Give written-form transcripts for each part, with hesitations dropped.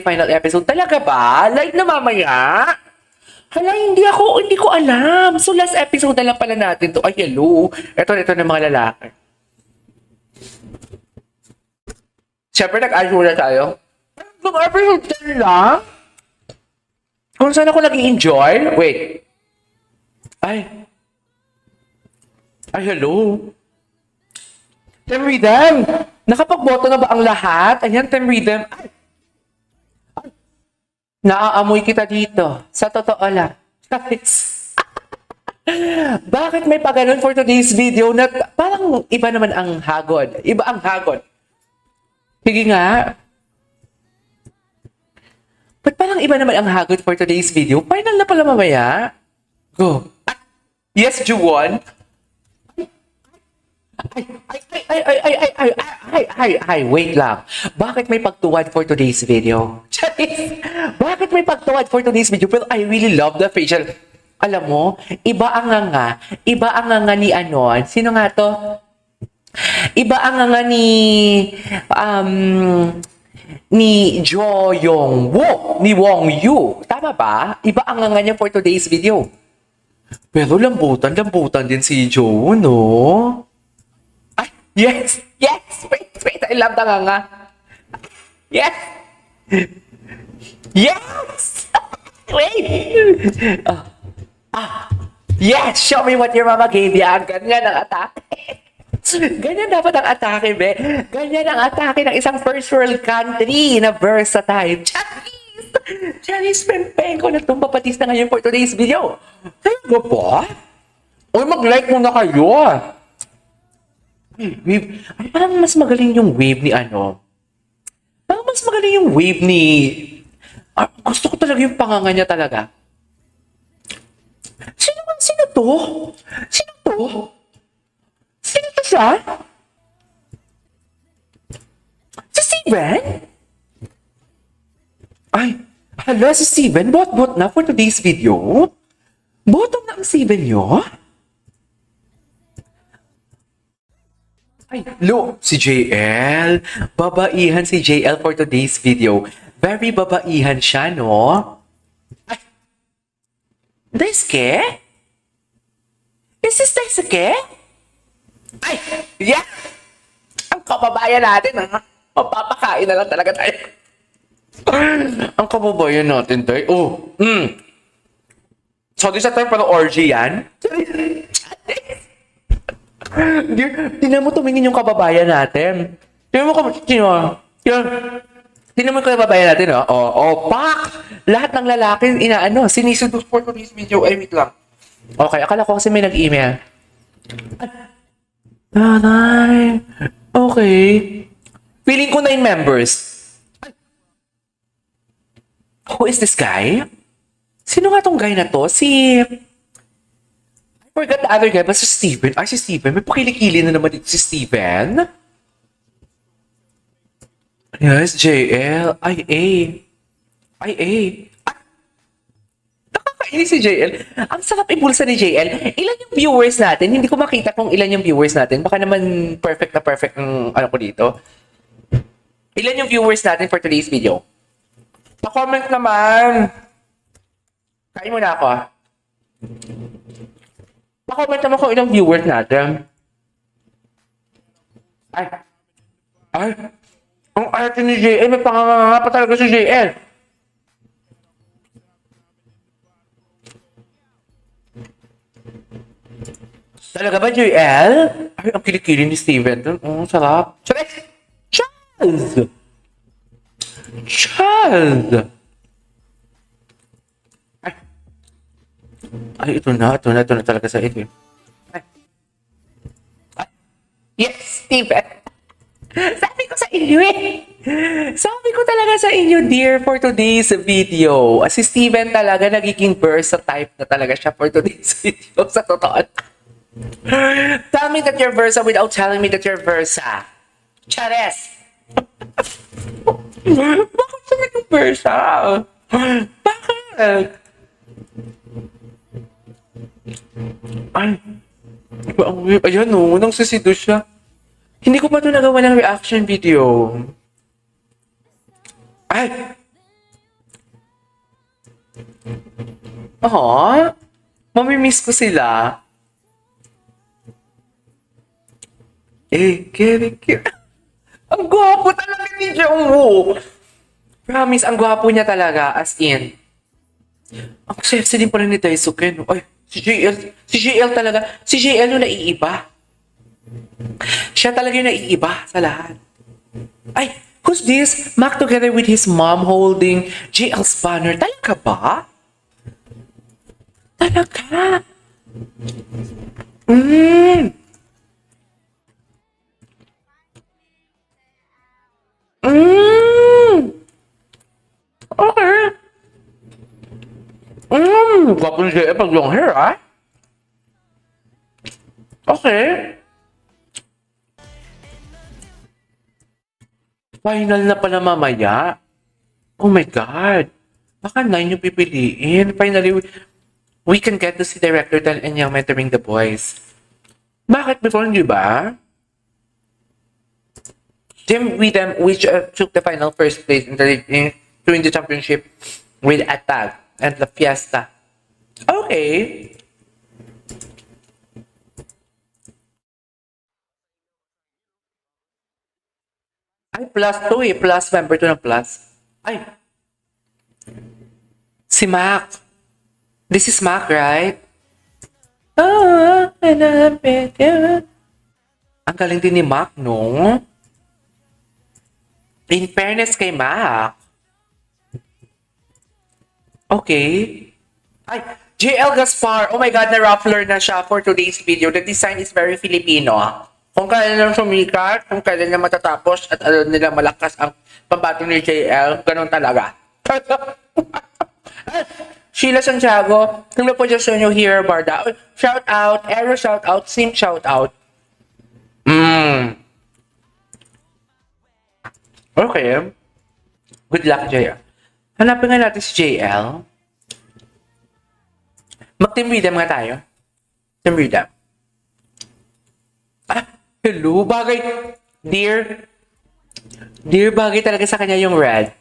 final episode. Talaga ba? Live na mamaya? Hala, hindi ko alam. So, last episode na lang pala natin to. Ay, hello. Ito na mga lalaki. Siyempre, nag-ayos na tayo. Nung episode 10 lang? Kung saan ako nag-enjoy? Wait. Ay, hello. Team Rhythm! Nakapag-boto na ba ang lahat? Ayan, Team Rhythm. Naaamoy kita dito. Sa totoo lang. Bakit may paganon for today's video na parang iba naman ang hagod? Iba ang hagod. Sige nga. Ba't parang iba naman ang hagod for today's video? Final na pala mamaya. Go. Yes, Juwon. Wait lang. Bakit may pagtuwad for today's video? Bakit may pagtuwad for today's video? Well, I really love the facial. Alam mo, iba ang nga ni Anon. Sino nga to? Iba ang nga ni Jo Yong Woo, ni Wong Yu. Tama ba? Iba ang nga niya for today's video. Pero lambutan din si Jo, no? Yes! Wait, I love the nga. Yes! Yes! Wait! Yes! Show me what your mama gave you. Ganyan ang atake. Ganyan dapat ang atake, be. Ganyan ang atake ng isang first world country na versatile. Chinese Pempeng ko na tumpapatis na ngayon for today's video. Kaya ba? Uy, mag-like muna kayo. Wave. Ay, parang mas magaling yung wave ni ano. Parang mas magaling yung wave ni... gusto ko talaga yung panganga niya talaga. Sino to? Sino to siya? Si Steven? Ay, hala si Steven. Bot na for today's video? Bottom na ang Steven nyo? Ay, look, si JL. Babaihan si JL for today's video. Very babaihan siya, no? Ay, Daisuke? Is this Daisuke? Ay, yeah! Ang kababayan natin, ha? Mapapakain na lang talaga tayo. Ang kababayan natin, tayo. So, this time para orgy yan? Tingnan mo tumingin yung kababayan natin. Tingnan mo yung kababayan natin, pak! Lahat ng lalaki, siniseduce for today's video. Ay, wait lang. Okay, akala ko kasi may nag-email. Nanay. Okay. Feeling ko 9 members. Who is this guy? Sino nga tong guy na to? I forgot the other guy, but si Steven. Ay, si Steven. May pakilikili na naman dito si Steven. Yes, JL. Nakakainis si JL. Ang sarap ibulsa ni JL. Ilan yung viewers natin? Hindi ko makita kung ilan yung viewers natin. Baka naman perfect ang ano ko dito. Ilan yung viewers natin for today's video? Pa-comment naman. Kain muna ako, Pa-comment naman kung ilang viewers natin. Ay. Ang arte ni JL. May panganganga pa talaga si JL. Talaga ba, JL? Ay, ang kilikili ni Steven. Sarap. Charles! Ay, ito na talaga sa inyo. Yes, Steven. Sabi ko sa inyo Sabi ko talaga sa inyo, dear, for today's video. Si Steven talaga nagiging versa-type na talaga siya for today's video. Sa totoo. Tell me that you're versa without telling me that you're versa. Chares! Bakit siya naging versa? Bakit? Ay, ayan nang sisido siya. Hindi ko pa ito nagawa ng reaction video. Ay, Oh, mamimiss ko sila. Kiri. Ang gwapo talaga ni Jungwoo. Promise, ang gwapo niya talaga. As in. Ang sexy din pala ni Daisuke, no? Ay, si JL talaga. Si JL yung naiiba. Siya talaga yung naiiba sa lahat. Ay, who's this? Mac together with his mom holding JL's banner. Talaga ba? Talaga. Mm. Mm. Okay. Gwapo ni JL pag long hair, ah. Okay. Final na pala mamaya. Oh my God. Baka 9 yung pipiliin. Finally, we can get to see Director Tan and Yang mentoring the boys. Bakit before, di ba? Team with them, which took the final first place during the championship with Attack and La Fiesta. Okay. Ay, plus 2 eh. Plus member 2 ng plus. Ay, si Mac. This is Mac, right? Oh, I love it. Yeah. Ang galing din ni Mac, no? In fairness kay Mac. Okay. Ay, JL Gaspar. Oh my God, na-ruffler na siya for today's video. The design is very Filipino. Kung kailan lang sumikat, kung kailan lang matatapos at alam nila malakas ang pambato ni JL, ganun talaga. Sheila Santiago, kung po just new here, Barda. Shout out, Aero shout out, Sim shout out. Okay. Good luck, JL. Hanapin nga natin si JL. Mag-team rhythm nga tayo. Team rhythm. Ah, hello, bagay. Dear. Dear, bagay talaga sa kanya yung red.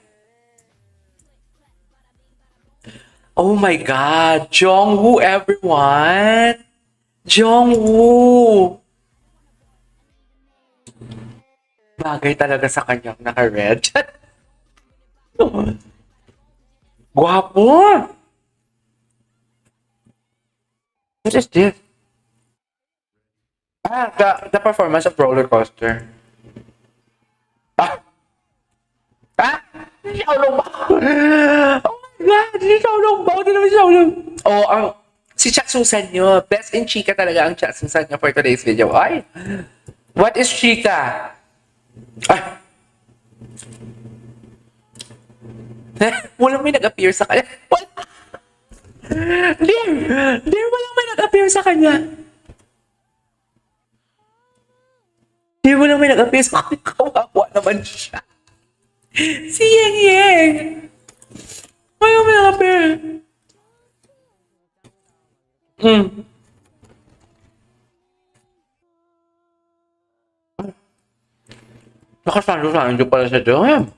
Oh my God. Jungwoo, everyone. Jungwoo. Bagay talaga sa kanyang naka-red. Guwapo. What is this? Ah, the performance of roller coaster. Ah! Ah! Si Xiaolong ba? Oh my God! Si Xiaolong ba? Hindi naman si Xiaolong. Oh, si Chat Susan nyo. Best in Chika talaga ang Chat Susan nyo for today's video. Ay! What is Chika? Ay! Walang may nag-appear sa kanya. Dear, walang may nag-appear sa kanya. Dear, walang may nag-appear sa kanya. Kawawa naman siya. Si Yeng Yeng. Walang may nag-appear. Nakasando-sando pala sa doon.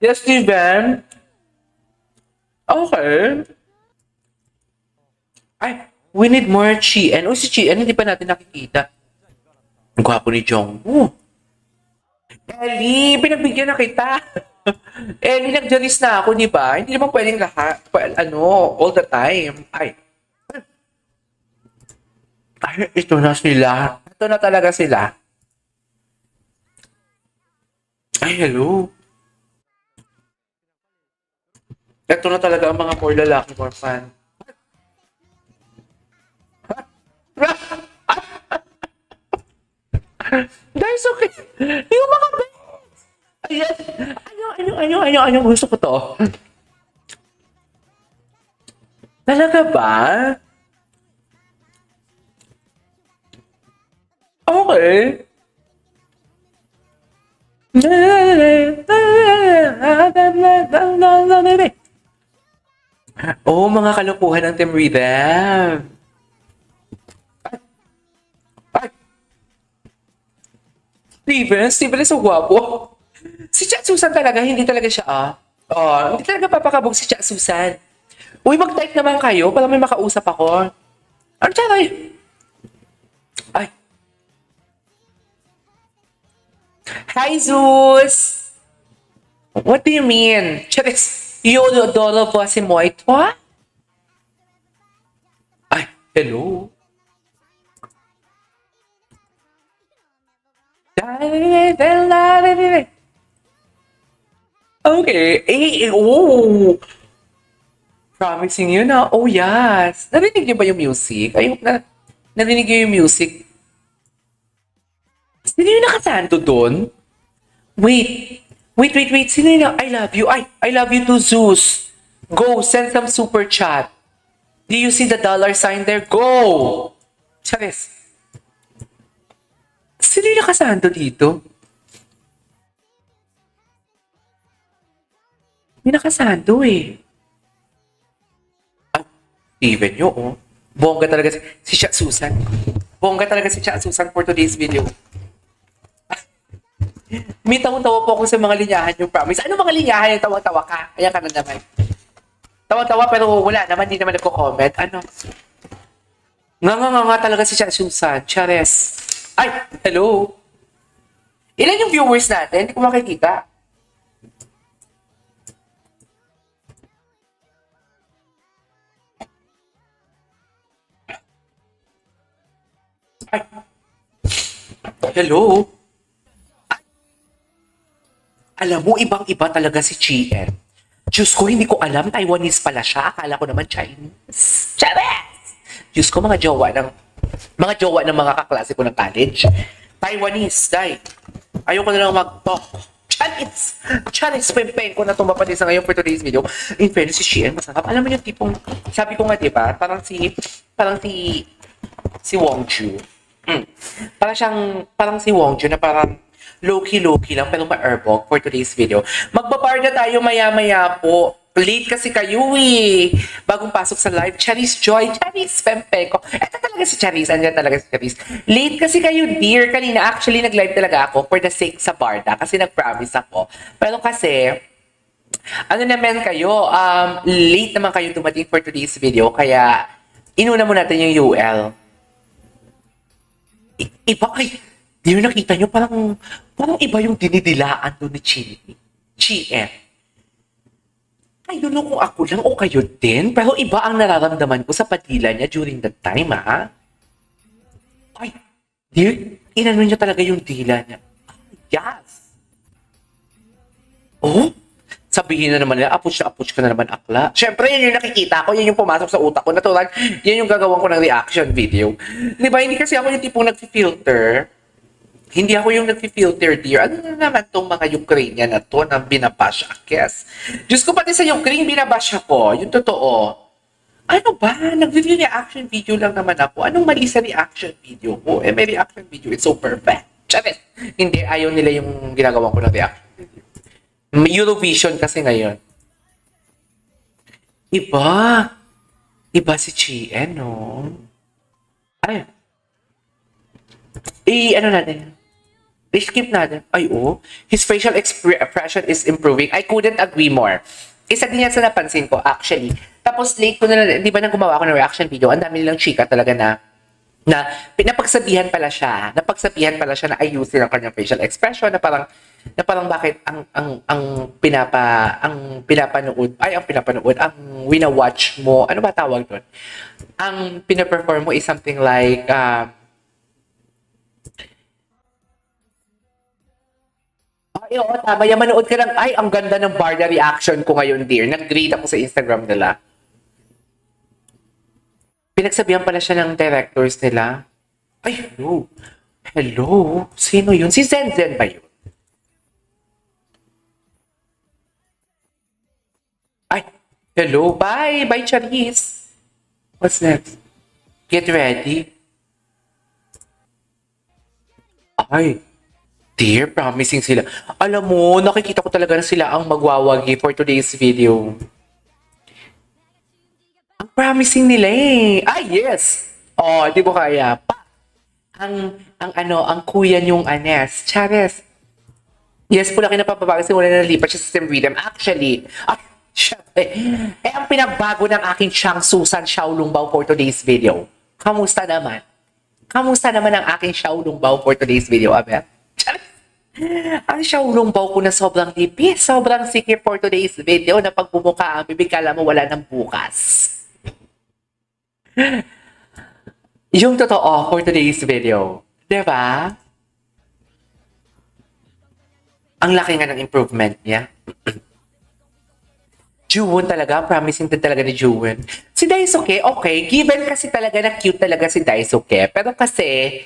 Yes, Steven. Okay. Ay, we need more Chien. Si Chien, hindi pa natin nakikita. Ang gwapo ni Jungwoo. Ellie, pinagbigyan na kita. Ellie, nagjalis na ako, di ba? Hindi naman pwedeng lahat. All the time. Ay, ito na sila. Ito na talaga sila. Ay, hello. Ito na talaga ang mga more lalaki, more fan. Guys, okay. Yung mga best. Ayan. Ano, gusto ko to. Talaga ba? Okay. Oh, mga kalukuhan ng Team Rhythm. Ay! Steven is so gwapo. Si Chat Susan talaga, hindi talaga siya, hindi talaga papakabog si Chat Susan. Uy, mag-type naman kayo para may makausap ako. Ano tayo? Ay. Hi, Zeus! What do you mean? Charis, yun, dolo po si Moito? Ay, hello? Okay. Oh. Promising yun na. Oh, yes. Narinig niyo ba yung music? I hope na narinig niyo yung music. Sino yung nakasanto doon? Wait. Wait. Sino yung I love you? I love you too, Zeus. Go, send some super chat. Do you see the dollar sign there? Go! Charis. Sino yung nakasanto dito? May nakasanto eh. Even nyo, oh. Bongga talaga si Cha Susan. Bongga talaga si Cha Susan for today's video. May tawa-tawa po ako sa mga linyahan yung promise. Ano mga linyahan yung tawa-tawa ka? Kaya ka na naman. Tawa-tawa pero wala naman, di naman nagko-comment. Ano? Nga talaga si Cha Susan. Chares. Ay, hello. Ilan yung viewers natin? Hindi ko makikita. Ay. Hello? Ay. Alam mo, ibang-iba talaga si Chien. Diyos ko, hindi ko alam. Taiwanese pala siya. Akala ko naman Chinese. Chares! Diyos ko, mga jowa ng mga kaklase ko ng college. Taiwanese, dai. Ayoko na lang mag-talk. Chinese, pempeng ko na tumapalis sa ngayon for today's video. In fairness, si Chien, masarap. Alam mo yung tipong, sabi ko nga, diba? Parang si Wongju. Parang si Wongju na parang low-key lang pero ma-herbog for today's video. Magbabar na tayo maya-maya po. Late kasi kayo eh. Bagong pasok sa live. Charis Joy. Charis Pempeko. Ito talaga si Charis. Andyan talaga si Charis. Late kasi kayo, dear. Kanina actually nag-live talaga ako for the sake sa Barda kasi nag-promise ako. Pero kasi ano naman kayo, late naman kayo dumating for today's video kaya inuna mo natin yung UL. Iba, ay, di yung nakita nyo, parang iba yung dinidilaan doon ni Chien. I don't know kung ako lang o kayo din, pero iba ang nararamdaman ko sa padila niya during that time, ha? Ay, dear, inano niya talaga yung dila niya. Yes! Oh? Sabihin na naman nila, approach ka na naman, akla. Siyempre, yun yung nakikita ko, yun yung pumasok sa utak ko. Natural, yan yung gagawin ko ng reaction video. Di ba, hindi kasi ako yung tipong nag-filter. Hindi ako yung nag-filter, dear. Ano na naman tong mga Ukrainian na to na binabash akes? Diyos ko, pati sa Ukraine, binabash ako. Yung totoo. Ano ba? Nag-reaction video lang naman ako. Anong mali sa reaction video ko? Eh, may reaction video. It's so perfect. Charis. Hindi, ayaw nila yung ginagawa ko ng reaction video. Eurovision kasi ngayon. Iba si Chien, no? Ay. Ano natin? I-skip natin. Ay, oh. His facial expression is improving. I couldn't agree more. Isa din yan sa napansin ko, actually. Tapos late ko na, di ba nang gumawa ako ng reaction video, ang dami nilang chika talaga na napagsabihan pala siya na ayusin ang kanyang facial expression na parang bakit ang wina-watch mo, ano ba tawag doon? Ang pina-perform mo is something like ay, oo, tama. Yan, manood ka lang. Ay, ang ganda ng Barda reaction ko ngayon, dear. Nag-greet ako sa Instagram nila. Pinagsabihan pala siya ng directors nila. Ay, hello. Hello? Sino yun? Si Zenzen ba yun? Ay, hello. Bye. Bye, Charis. What's next? Get ready. Ay, dear, promising sila. Alam mo, nakikita ko talaga na sila ang magwawagi for today's video. Ang promising nila eh. Ah, yes! Oh, di ba kaya? Ang kuya niyong Anes. Chares. Yes po, laki na papabagas. Wala na nalipat siya sa system rhythm. Actually, siya, Ang pinagbago ng aking siyang Susan Xiaolongbao for today's video. Kamusta naman? Kamusta naman ang aking Xiaolongbao for today's video, Abel? Ang Xiaolongbao ko na sobrang tipis, sobrang sikip for today's video na pag bumuka ang bibig, kala mo wala ng bukas. Yung totoo for today's video. Diba? Ang laki nga ng improvement niya. Juwon talaga, promising din talaga ni Juwon. Si Daisuke, okay, given kasi talaga na cute talaga si Daisuke. Pero kasi,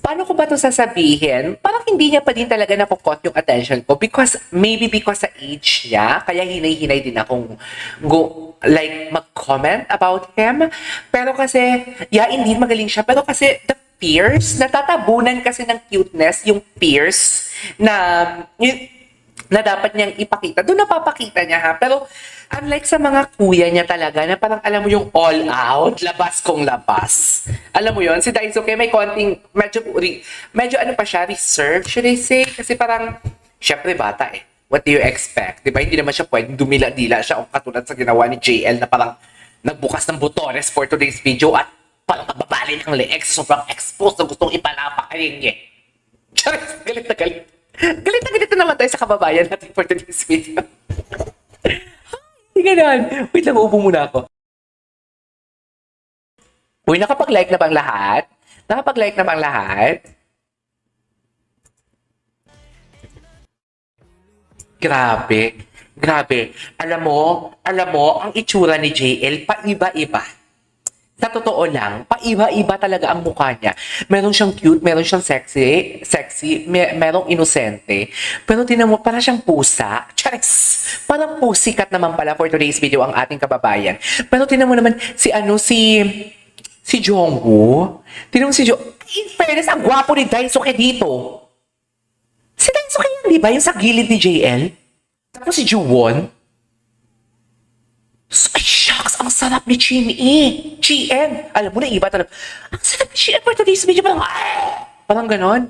paano ko ba ito sasabihin? Parang hindi niya pa din talaga nakukot yung attention ko maybe because sa age niya, kaya hinay-hinay din akong mag-comment about him. Pero kasi, yeah, indeed, magaling siya. Pero kasi, the peers, natatabunan kasi ng cuteness, yung peers, na dapat niyang ipakita. Doon napapakita niya ha. Pero unlike sa mga kuya niya talaga, na parang alam mo yung all out, labas kong labas. Alam mo yon si Daisuke may konting, medyo ano pa siya, reserve, should I say? Kasi parang, syempre bata eh. What do you expect? Diba? Hindi naman siya pwedeng dumila-dila siya o katulad sa ginawa ni JL na parang nagbukas ng botones for today's video at parang mababali ng leeg sa sobrang exposed na gustong ipalapakayin niya. Charis, galit na galit. Galit na naman tayo sa kababayan natin for today's video. Hindi ganun. Wait lang, uubo muna ako. Uy, nakapag-like na bang lahat? Nakapag-like na bang lahat? Grabe. Grabe. Alam mo, ang itsura ni JL, paiba-iba. Sa totoo lang, paiba-iba talaga ang mukha niya. Meron siyang cute, meron siyang sexy, merong inosente. Pero tinan mo, parang siyang pusa. Charis! Parang pusikat naman pala for today's video ang ating kababayan. Pero tinan mo naman, si Jongwoo. Tinan mo si Jongwoo. In fairness, ang gwapo ni Daisuke dito. Si Daisuke yan, di ba? Yung sa gilid ni JL. Tapos si Juwon. Ay, shucks! Ang sarap ni GN. Alam mo na, iba talaga. Ang sarap ni GN for today's video. Parang ganon.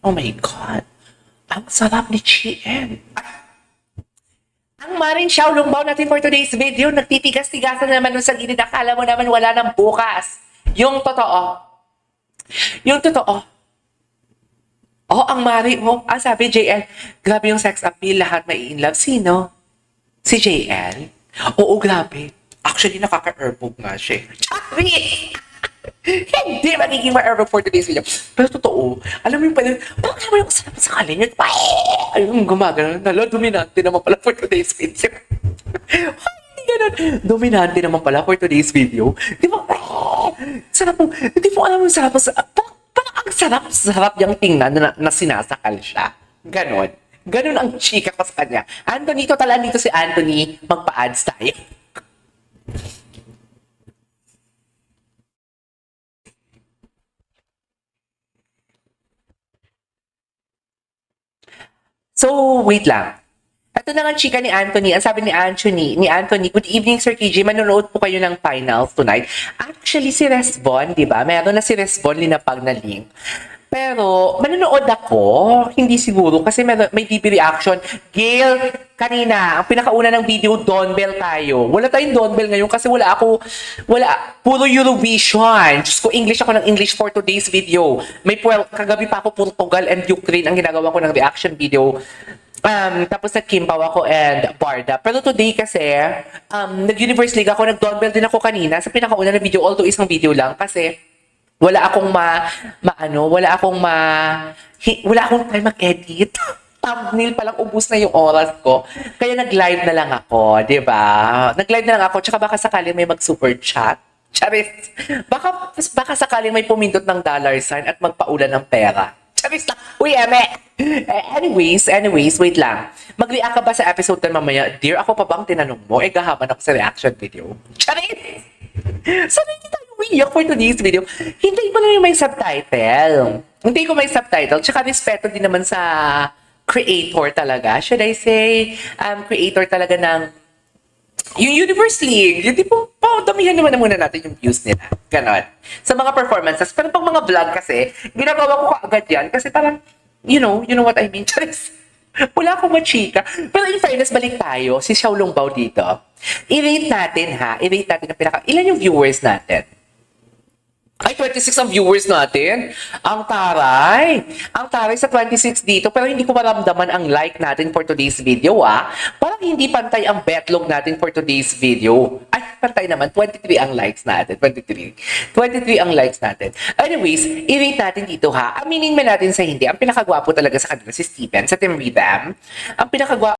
Oh my God. Ang sarap ni GN. Ang maring Xiaolongbao natin for today's video, nagtitigas-tigasan naman nun sa gilid. Akala mo naman wala ng bukas. Yung totoo. Oh, ang mari mo. Ang sabi, JL, grabe yung sex appeal. Lahat may in love. Sino? Si JL? Oo, grabe. Actually, nakaka-airbog nga siya. Chari! Hindi magiging ma-airbog for today's video. Pero totoo, alam mo yung pala, parang naman yung sarap sa kalin. Ayun, gumagano. Nalo, dominante naman pala for today's video. Hindi ganun. Dominante naman pala for today's video. Di ba? Sarap mo. Hindi mo alam yung sarap. Parang ang sarap yung tingnan na sinasakal siya. Ganon. Ganon ang chika ko sa kanya. Anthony, totalan dito si Anthony. Magpa-ads tayo. So, wait lang. Ito na nga chika ni Anthony. Ang sabi ni Anthony, good evening Sir KJ, manonood po kayo ng finals tonight. Actually, si Resbon, di ba? Meron na si Resbon linapag na link. Pero, manonood ako, hindi siguro, kasi may DP reaction. Gail, kanina, ang pinakauna ng video, Donbell tayo. Wala tayong Donbell ngayon kasi puro Eurovision. Diyos ko, English ako ng English for today's video. Kagabi pa ako, Portugal and Ukraine ang ginagawa ko ng reaction video. Tapos nag-Kimpaw ako and Barda. Pero today kasi, nag-Universe League ako, nag-Donbell din ako kanina sa pinakauna na video, although isang video lang kasi wala akong time mag-edit. Thumbnail palang ubus na yung oras ko. Kaya nag-live na lang ako, di ba? Nag-live na lang ako, tsaka baka sakaling may mag-super chat. Charis. Baka sakaling may pumindot ng dollar sign at magpaulan ng pera. Charis lang. Uy, eme! Anyways, wait lang. Mag-react ka ba sa episode na mamaya? Dear, ako pa bang tinanong mo? Gahaman ako sa reaction video. Charis! Sana hindi tayo umiyak for today's video. Hindi ko na yung may subtitle. Hindi ko may subtitle. Tsaka respeto din naman sa creator talaga. Should I say, creator talaga ng yung Universe League. Yung tipo, damihan naman na muna natin yung views nila. Ganon. Sa mga performances. Pero pag mga vlog kasi, ginagawa ko kaagad yan. Kasi parang, you know what I mean. Charis. Wala akong machika. Pero in fairness, balik tayo. Si Xiaolong Bao dito. I-rate natin ha. I-rate natin ang pinaka... Ilan yung viewers natin? Ay, 26 ang viewers natin. Ang taray. Ang taray sa 26 dito. Pero hindi ko maramdaman ang like natin for today's video, ah. Parang hindi pantay ang betlog natin for today's video. Ay, pantay naman. 23 ang likes natin. 23. 23 ang likes natin. Anyways, i-rate natin dito, ha. Aminin man natin sa hindi. Ang pinakagwapo talaga sa kanila si Steven, sa Team Rhythm. Ang pinakagwapo